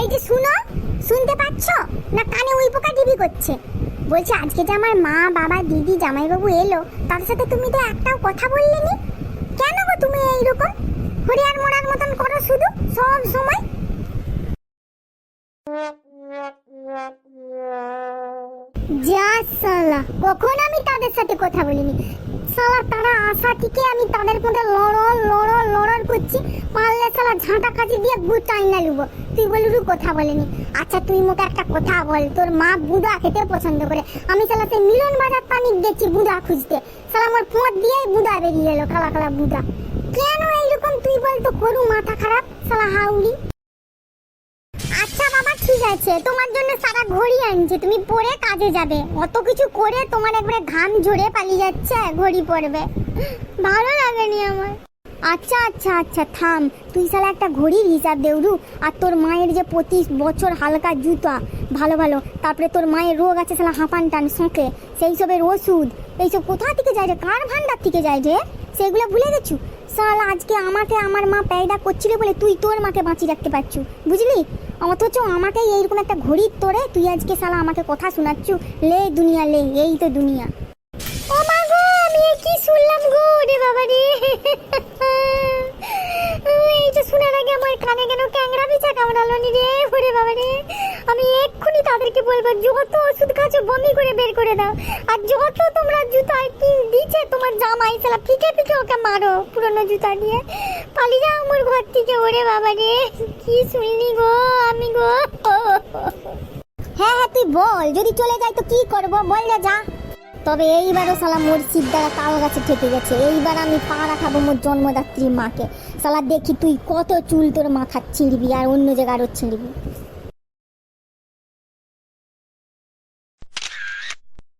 এই যে শুনো, শুনতে পাচ্ছ না? কানে উই পোকা ডিবি করছে। বলছে আজকে যে আমার মা বাবা দিদি জামাইবাবু এলো, তার সাথে তুমি তো একটাও কথা বললে নি। কেন গো তুমি এইরকম হরিয়ার মোড়ার মতন করো শুধু সব সময়? যা শালা, কখন আমি তাদের সাথে কথা বলিনি। শালা তারা আশা থেকে আমি তাদের মধ্যে লড়র করছি, পারলে শালা ঝাঁটা কাজি দিয়ে গুটাই না লুবো। তুই বললু কথা বলেনি। আচ্ছা তুই মুখে একটা কথা বল, তোর মা বুদা খেতে পছন্দ করে। আমি শালা সেই মিলন বাজার পানি গেছি বুদা খুঁজতে, শালা আমার পোঁত দিয়েই বুদা বেরিয়ে এলো, কালা কালা বুদা। কেন এইরকম তুই বল তো? করু মাথা খারাপ শালা হাউলি। আচ্ছা বাবা ঠিক আছে, তোমার জন্য সারা ঘড়ি আনছি, তুমি পরে কাজে যাবে। অত কিছু করে তোমার একবারে ঘাম ঝরে পালিয়ে যাচ্ছে, ঘড়ি পরবে, ভালো লাগেনি আমার। আচ্ছা আচ্ছা আচ্ছা থাম, তুই শালা একটা ঘড়ির হিসাব দেউরু। আর তোর মায়ের যে প্রতি বছর হালকা জুতা ভালো ভালো, তারপরে তোর মায়ের রোগ আছে শালা হাঁপান টান শোঁকে, সেই সবের ওষুধ এইসব কোথা থেকে যায় রে? কার ভান্ডার থেকে যায় রে? সেগুলো ভুলে গেছু শালা। আজকে আমাকে আমার মা প্যায়দা করছিল বলে তুই তোর মাকে বাঁচিয়ে রাখতে পারছু, বুঝলি? অথচ আমাকে এইরকম একটা ঘড়ির তোরে তুই আজকে শালা আমাকে কথা শোনাচ্ছু। লে দুনিয়া লে, এই তো দুনিয়া। ও মা গো, আমি কি শুনলাম গো রে বাবা রে! এইটা শোনার আগে আমার কানে কেন ক্যাংরা বিছা কামড়ালো নি রে! ওরে বাবা রে, আমি এক্ষুনি তাদেরকে বলবো যত ওষুধ খাচ্ছো বমি করে বের করে দাও। আর যত তোমরা জুতায় কি দিচ্ছে তোমার জামাই, শালা ফিকে ফিকে ওকে মারো পুরনো জুতা দিয়ে। পালিয়ে যাও আমার ঘর থেকে। ওরে বাবা রে, কি শুনলি গো আমি গো! হ্যাঁ হ্যাঁ তুই বল, যদি চলে যায় তো কি করবো বল না, যা। তবে এইবারও শালা মোর সিদ্ধারা তাল গাছে ঠেকে গেছে। এইবার আমি পা রাখাবো মোর জন্মদাত্রী মাকে। শালা দেখি তুই কত চুল তোর মাথা ছিঁড়বি আর অন্য জায়গায় আরো ছিঁড়বি।